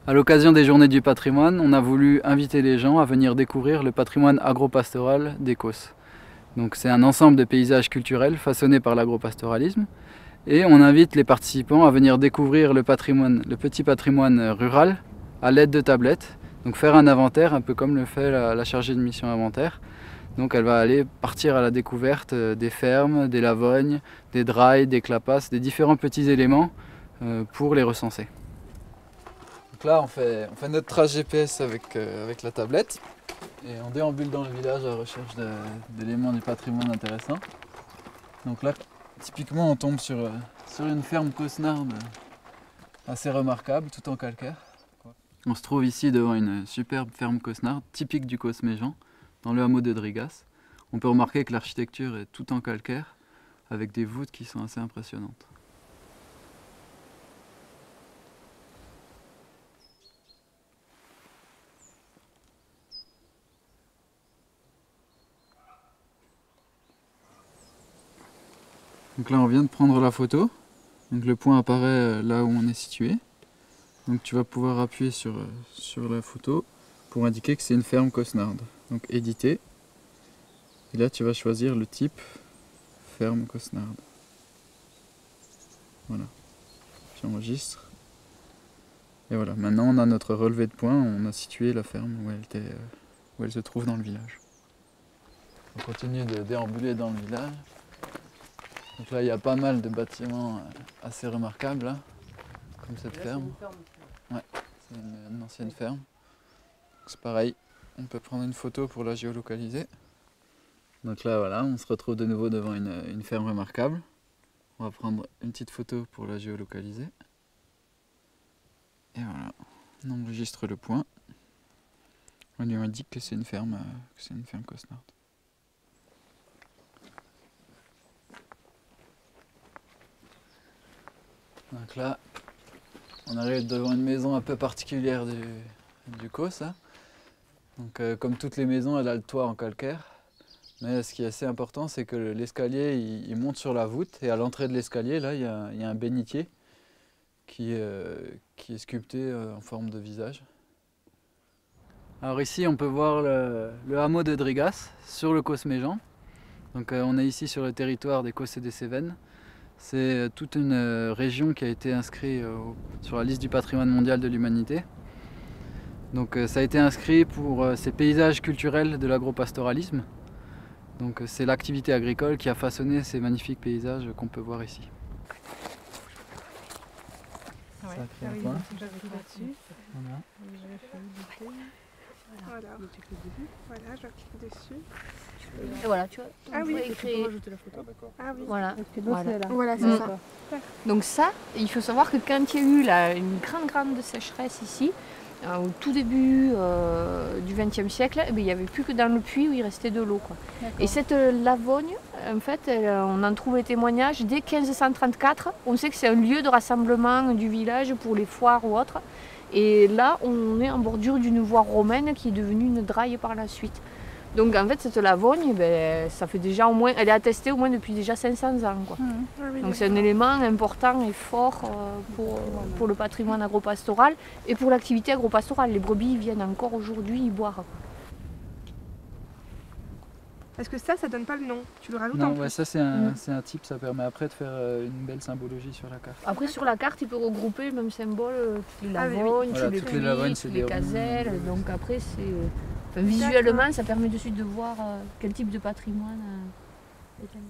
À l'occasion des Journées du patrimoine, on a voulu inviter les gens à venir découvrir le patrimoine agropastoral d'Écosse. Donc c'est un ensemble de paysages culturels façonnés par l'agropastoralisme et on invite les participants à venir découvrir le petit patrimoine rural à l'aide de tablettes. Donc faire un inventaire, un peu comme le fait la chargée de mission inventaire. Donc elle va aller partir à la découverte des fermes, des lavognes, des drailles, des clapasses, des différents petits éléments pour les recenser. Donc là on fait notre trace GPS avec la tablette et on déambule dans le village à la recherche d'éléments du patrimoine intéressants. Donc là typiquement on tombe sur une ferme cosnarde assez remarquable, tout en calcaire. On se trouve ici devant une superbe ferme cosnarde typique du Causse-Méjean, dans le hameau de Drigas. On peut remarquer que l'architecture est tout en calcaire, avec des voûtes qui sont assez impressionnantes. Donc là on vient de prendre la photo, donc le point apparaît là où on est situé. Donc tu vas pouvoir appuyer sur la photo pour indiquer que c'est une ferme cosnarde. Donc éditer, et là tu vas choisir le type ferme cosnarde. Voilà, tu enregistres. Et voilà, maintenant on a notre relevé de points, on a situé la ferme où elle se trouve dans le village. On continue de déambuler dans le village. Donc là il y a pas mal de bâtiments assez remarquables, là, comme cette ferme. Ouais, c'est une ancienne ferme. C'est pareil, on peut prendre une photo pour la géolocaliser. Donc là voilà, on se retrouve de nouveau devant une ferme remarquable. On va prendre une petite photo pour la géolocaliser. Et voilà, on enregistre le point. On lui indique que c'est une ferme cosnarde. Donc là, on arrive devant une maison un peu particulière du Causse. Hein. Donc, comme toutes les maisons, elle a le toit en calcaire. Mais ce qui est assez important, c'est que l'escalier il monte sur la voûte. Et à l'entrée de l'escalier, là, il y a un bénitier qui est sculpté en forme de visage. Alors ici, on peut voir le hameau de Drigas sur le Causse-Méjean. Donc, on est ici sur le territoire des Causses et des Cévennes. C'est toute une région qui a été inscrite sur la liste du patrimoine mondial de l'humanité. Donc ça a été inscrit pour ces paysages culturels de l'agropastoralisme. Donc c'est l'activité agricole qui a façonné ces magnifiques paysages qu'on peut voir ici. Ouais, Ça crée un point. Voilà. Voilà, je clique dessus. Et voilà, tu vois. Ah oui, il faut créer... rajouter la photo. Ah oui. Voilà. Voilà, c'est ça. Donc ça, il faut savoir que quand il y a eu une grande sécheresse ici, au tout début du XXe siècle, il n'y avait plus que dans le puits où il restait de l'eau. Et cette lavogne, en fait, on en trouve les témoignages dès 1534. On sait que c'est un lieu de rassemblement du village pour les foires ou autres. Et là, on est en bordure d'une voie romaine qui est devenue une draille par la suite. Donc en fait, cette lavogne, ça fait déjà au moins, elle est attestée au moins depuis déjà 500 ans. Quoi. Donc c'est un élément important et fort pour le patrimoine agropastoral et pour l'activité agropastorale. Les brebis viennent encore aujourd'hui y boire. Parce que ça donne pas le nom. Tu le rajoutes en Non, plus. ouais, ça c'est un type, ça permet après de faire une belle symbologie sur la carte. Après sur la carte, il peut regrouper le même symbole, toutes les Ah oui, oui. lavognes, Voilà, les toutes les lavognes, puits, c'est toutes des les ronds. caselles. Donc après, visuellement, ça permet de suite de voir quel type de patrimoine est là.